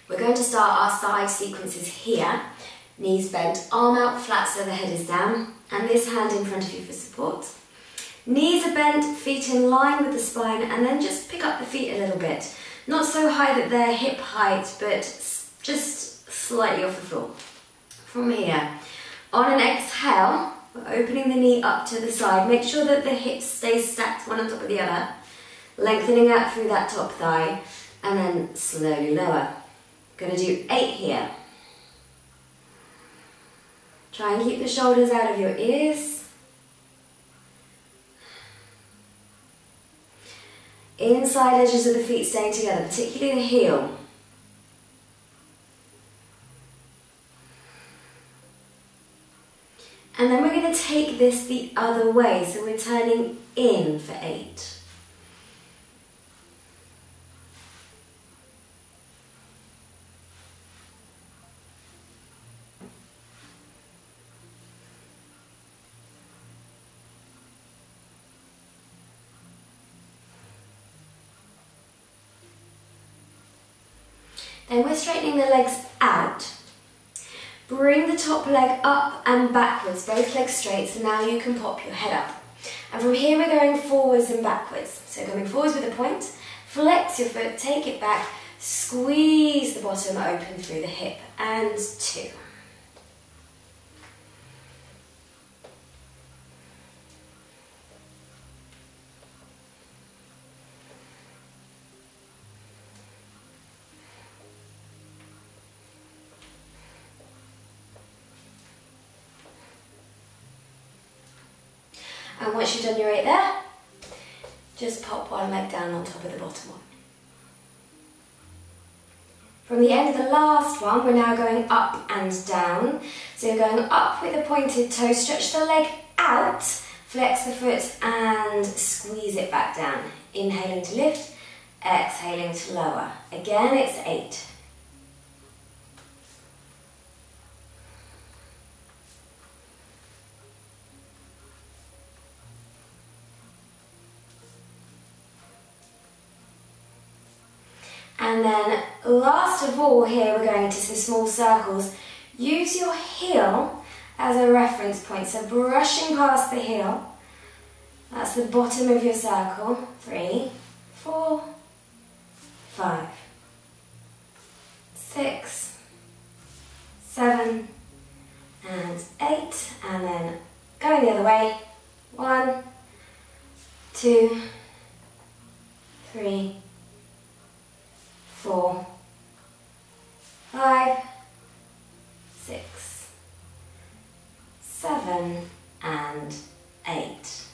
We're going to start our side sequences here. Knees bent, arm out flat so the head is down, and this hand in front of you for support. Knees are bent, feet in line with the spine, and then just pick up the feet a little bit. Not so high that they're hip height, but just slightly off the floor. From here, on an exhale, we're opening the knee up to the side. Make sure that the hips stay stacked one on top of the other, lengthening out through that top thigh, and then slowly lower. Going to do 8 here. Try and keep the shoulders out of your ears. Inside edges of the feet staying together, particularly the heel. And then we're going to take this the other way, so we're turning in for 8. Then we're straightening the legs out. Bring the top leg up and backwards, both legs straight, so now you can pop your head up. And from here we're going forwards and backwards. So coming forwards with a point, flex your foot, take it back, squeeze the bottom open through the hip, and 2. And once you've done your 8 there, just pop one leg down on top of the bottom one. From the end of the last one, we're now going up and down. So you're going up with a pointed toe, stretch the leg out, flex the foot and squeeze it back down. Inhaling to lift, exhaling to lower. Again, it's 8. And then last of all here, we're going into some small circles. Use your heel as a reference point, so brushing past the heel. That's the bottom of your circle. 3, 4, 5, 6, 7, and 8. And then going the other way. 1, 2, 3, 4, 5, 6, 7, and 8.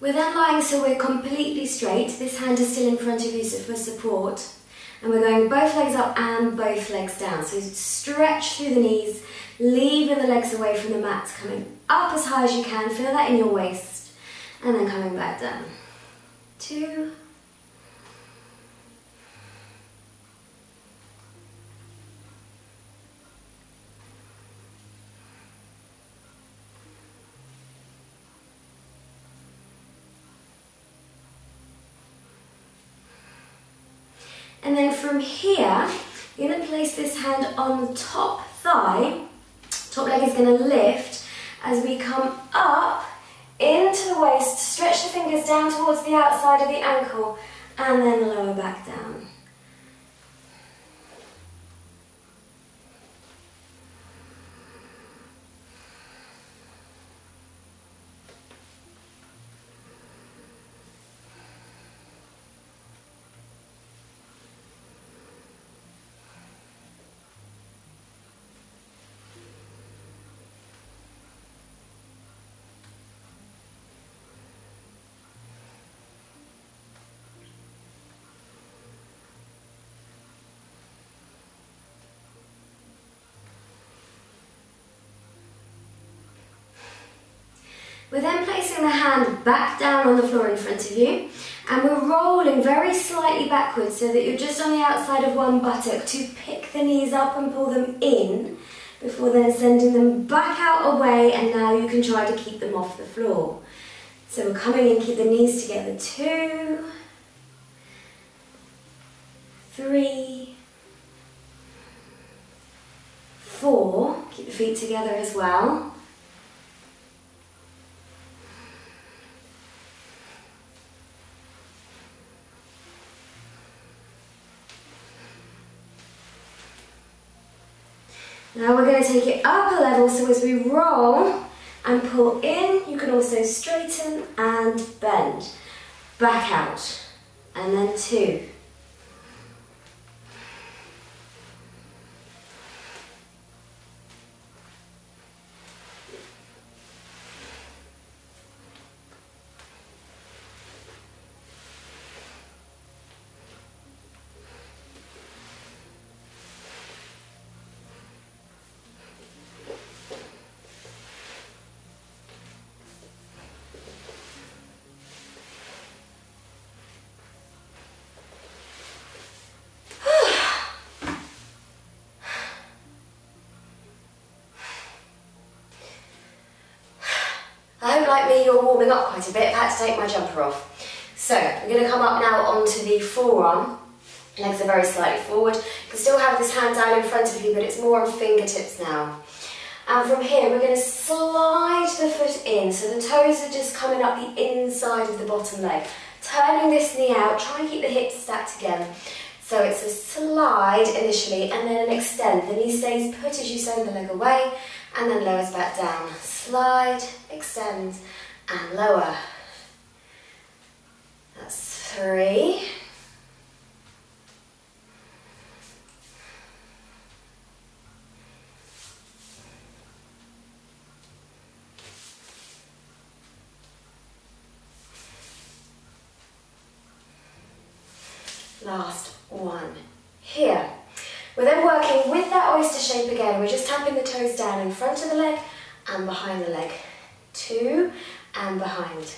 We're then lying so we're completely straight. This hand is still in front of you for support. And we're going both legs up and both legs down. So stretch through the knees, leaving the legs away from the mat, coming up as high as you can, feel that in your waist, and then coming back down. 2, and then from here, you're going to place this hand on the top thigh. Top leg is going to lift as we come up into the waist. Stretch the fingers down towards the outside of the ankle and then lower back down. We're then placing the hand back down on the floor in front of you, and we're rolling very slightly backwards so that you're just on the outside of one buttock to pick the knees up and pull them in before then sending them back out away, and now you can try to keep them off the floor. So we're coming in, keep the knees together. 2, 3, 4, keep the feet together as well. 5. Now we're going to take it up a level, so as we roll and pull in, you can also straighten and bend. Back out, and then 2. I hope, like me, you're warming up quite a bit. I've had to take my jumper off. So, we're going to come up now onto the forearm. Legs are very slightly forward. You can still have this hand down in front of you, but it's more on fingertips now. And from here, we're going to slide the foot in. So the toes are just coming up the inside of the bottom leg. Turning this knee out, try and keep the hips stacked again. So it's a slide initially, and then an extend. The knee stays put as you send the leg away, and then lowers back down. Slide, extend, and lower. That's 3. Last one. Here. We're then working with that oyster shape again. We're just tapping the toes down in front of the leg and behind the leg. 2 and behind.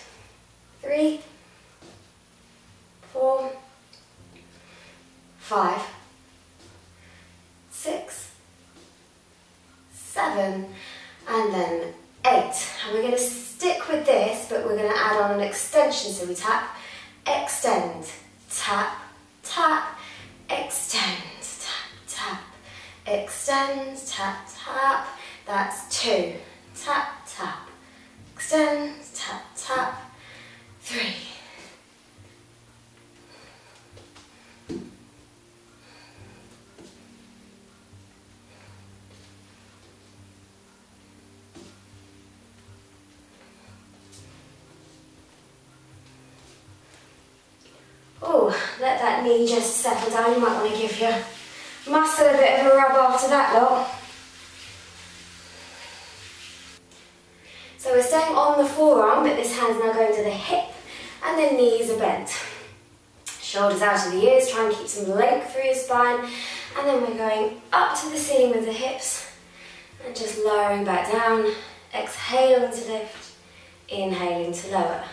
3, 4, 5, 6, 7, and then 8. And we're going to stick with this, but we're going to add on an extension. So we tap, extend, tap, tap, extend, tap, tap, extend, tap, tap. That's 2. Tap, tap, extend, tap, tap. 3. Oh, let that knee just settle down. You might want to give your muscle a bit of a rub after that lot. So we're staying on the forearm, but this hand's now going to the hip, and then knees are bent. Shoulders out of the ears, try and keep some length through your spine, and then we're going up to the ceiling with the hips, and just lowering back down, exhaling to lift, inhaling to lower.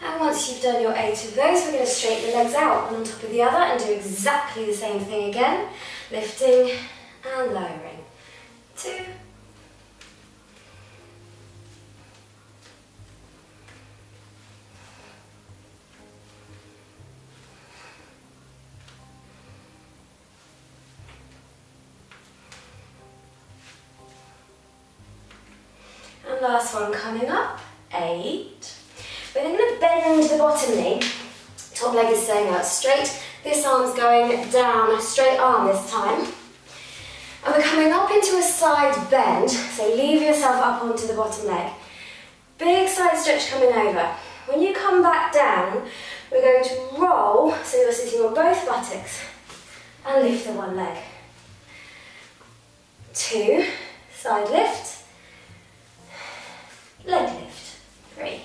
And once you've done your 8 of those, we're going to straighten the legs out, one on top of the other, and do exactly the same thing again. Lifting and lowering. 2. And last one coming up. 8. We're then going to bend the bottom knee. Top leg is staying out straight. This arm's going down, straight arm this time. And we're coming up into a side bend. So leave yourself up onto the bottom leg. Big side stretch coming over. When you come back down, we're going to roll, so you're sitting on both buttocks, and lift the one leg. 2, side lift, leg lift. 3.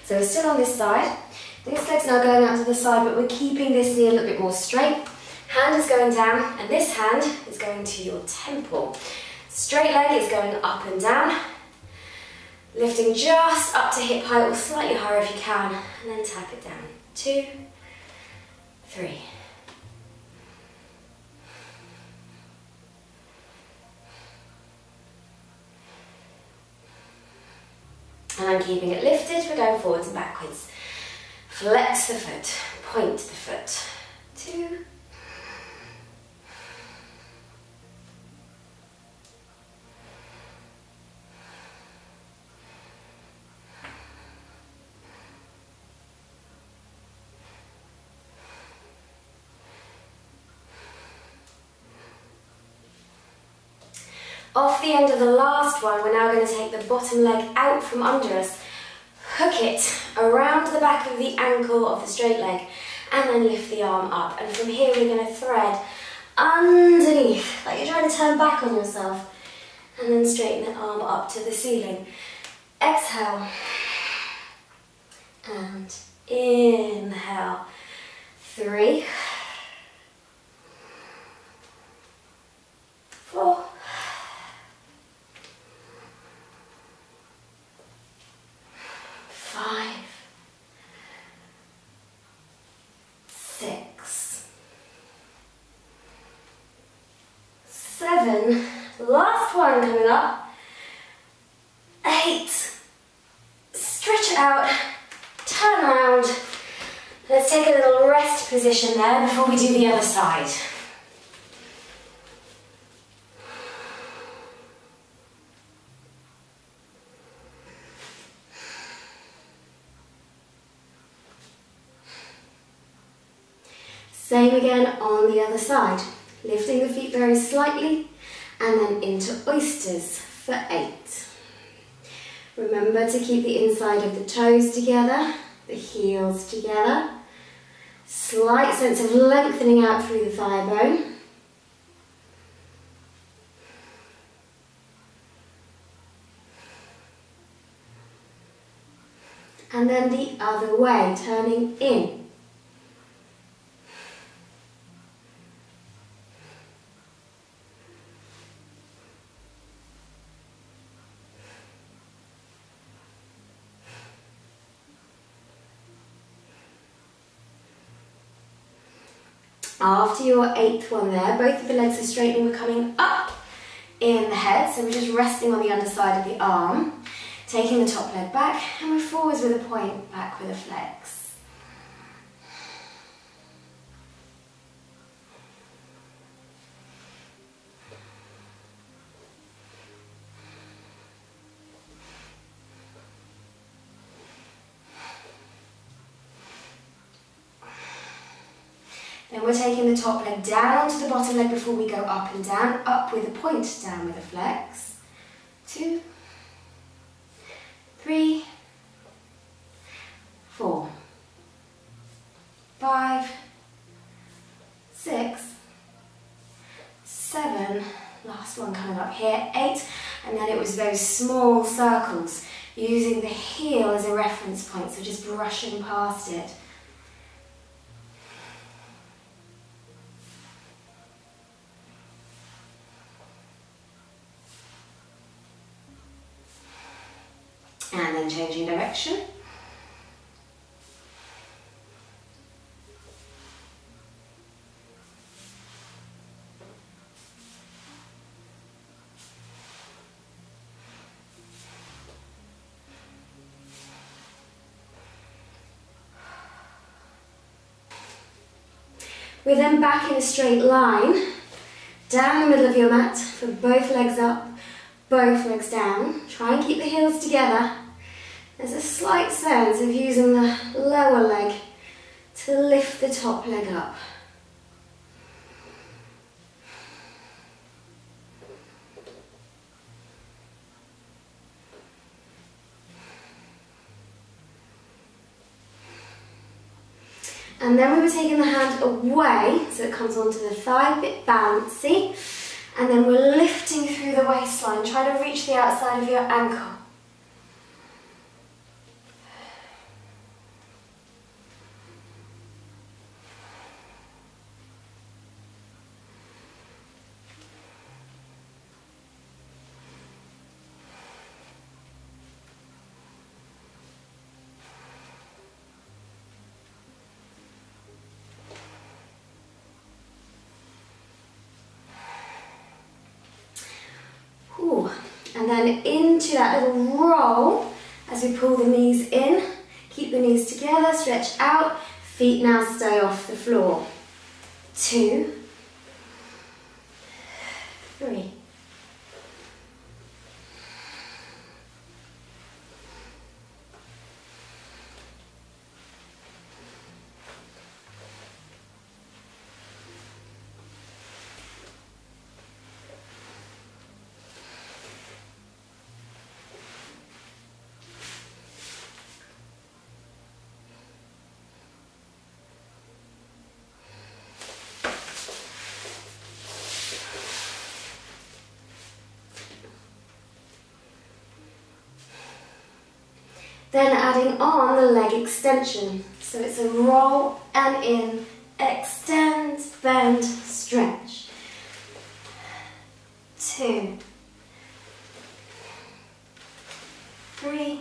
So we're still on this side. This leg's now going out to the side, but we're keeping this knee a little bit more straight. Hand is going down, and this hand is going to your temple. Straight leg is going up and down, lifting just up to hip height or slightly higher if you can, and then tap it down. 2, 3. And I'm keeping it lifted, we're going forwards and backwards. Flex the foot, point the foot. 2. Off the end of the last one, we're now going to take the bottom leg out from under us, hook it around the back of the ankle of the straight leg, and then lift the arm up. And from here, we're going to thread underneath, like you're trying to turn back on yourself, and then straighten the arm up to the ceiling. Exhale, and inhale. 3, 4, 5, 6, 7, last one coming up, 8, stretch it out, turn around, let's take a little rest position there before we do the other side. Same again on the other side, lifting the feet very slightly and then into oysters for 8. Remember to keep the inside of the toes together, the heels together, slight sense of lengthening out through the thigh bone. And then the other way, turning in. After your 8th one there, both of the legs are straightening, we're coming up in the head, so we're just resting on the underside of the arm, taking the top leg back, and we're forwards with a point, back with a flex. Then we're taking the top leg down to the bottom leg before we go up and down, up with a point, down with a flex. 2, 3, 4, 5, 6, 7, last one coming up here, 8, and then it was those small circles, using the heel as a reference point, so just brushing past it. And then changing direction. We're then back in a straight line, down the middle of your mat, for both legs up, both legs down. Try and keep the heels together. There's a slight sense of using the lower leg to lift the top leg up. And then we were taking the hand away, so it comes onto the thigh, a bit bouncy. And then we're lifting through the waistline, try to reach the outside of your ankle. Ooh. And then into that little roll as we pull the knees in. Keep the knees together, stretch out. Feet now stay off the floor. 2, 3. Then adding on the leg extension. So it's a roll and in, extend, bend, stretch. 2, 3.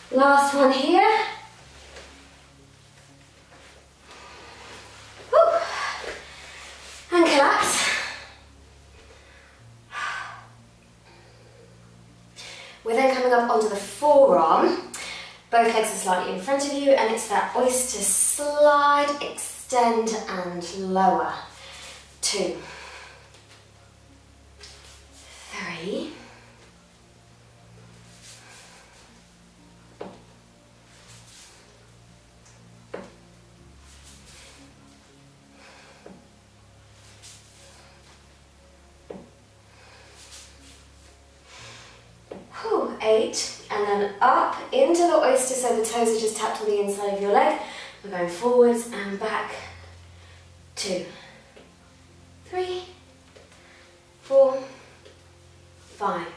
Last one here. Woo. And collapse. We're then coming up onto the forearm. Both legs are slightly in front of you, and it's that oyster slide, extend and lower. 2, 3. 8, and then up into the oyster so the toes are just tapped on the inside of your leg. We're going forwards and back. 2, 3, 4, 5,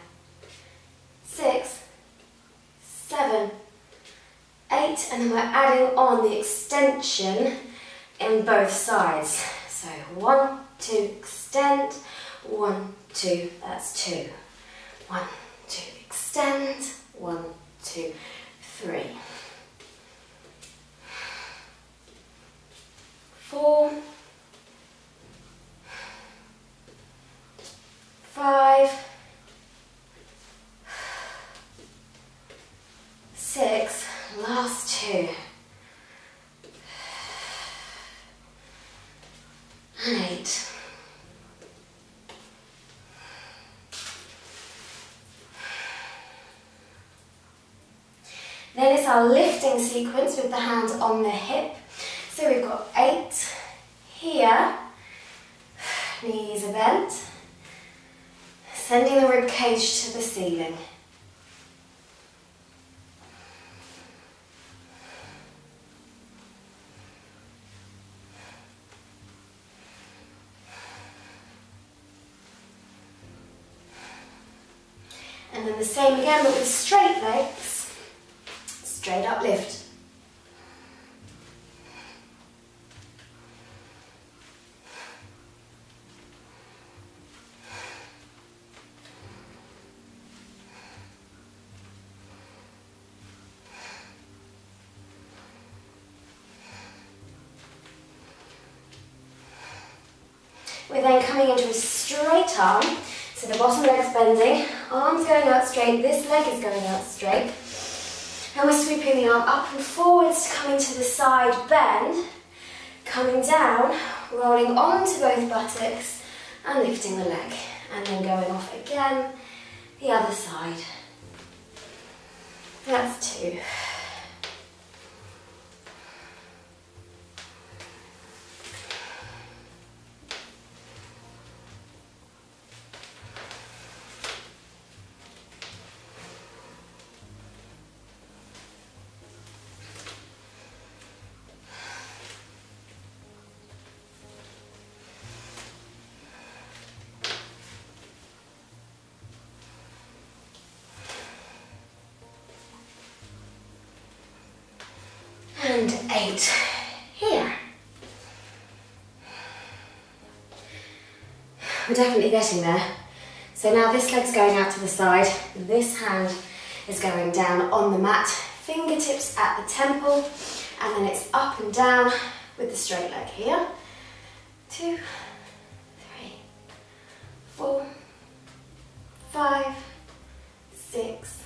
6, 7, 8, and then we're adding on the extension in both sides. So 1, 2, extend, 1, 2, that's 2. 1, 2, extend, 1, 2, 3. 4, 5, 6, last 2, and 8. Then it's our lifting sequence with the hand on the hip. So we've got 8 here, knees are bent, sending the rib cage to the ceiling. And then the same again, but with straight legs. Straight up lift. We're then coming into a straight arm, so the bottom leg's bending, arms going out straight, this leg is going out straight. And we're sweeping the arm up and forwards to coming to the side bend, coming down, rolling onto both buttocks and lifting the leg. And then going off again, the other side. That's 2. And 8 here. we're definitely getting there. So now this leg's going out to the side, this hand is going down on the mat, fingertips at the temple, and then it's up and down with the straight leg here. 2, 3, 4, 5, 6,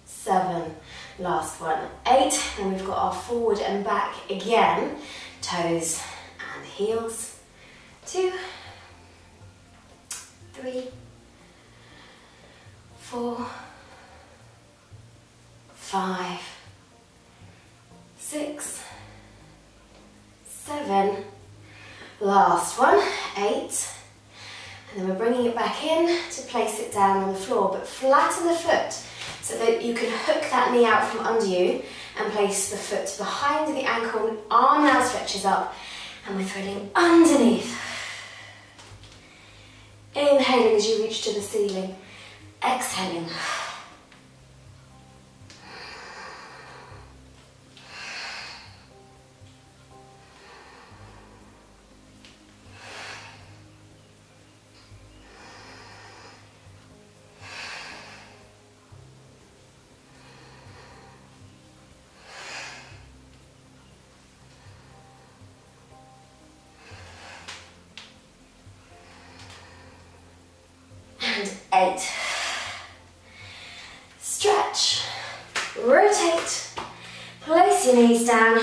7. Last one, 8. And we've got our forward and back again. Toes and heels. 2, 3, 4, 5, 6, 7. Last one, 8. And then we're bringing it back in to place it down on the floor, but flatten the foot so that you can hook that knee out from under you and place the foot behind the ankle. Arm now stretches up and we're threading underneath. Inhaling as you reach to the ceiling. Exhaling. And 8. Stretch, rotate, place your knees down,